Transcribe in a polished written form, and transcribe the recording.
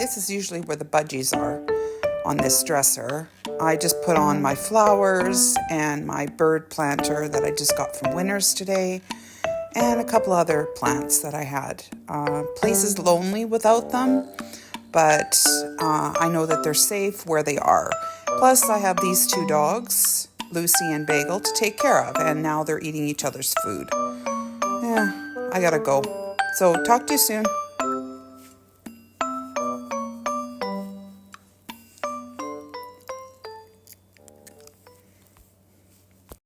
this is usually where the budgies are on this dresser. I just put on my flowers and my bird planter that I just got from Winners today, and a couple other plants that I had. Place is lonely without them, but I know that they're safe where they are. Plus, I have these two dogs, Lucy and Bagel, to take care of, and now they're eating each other's food. Yeah, I gotta go. So talk to you soon.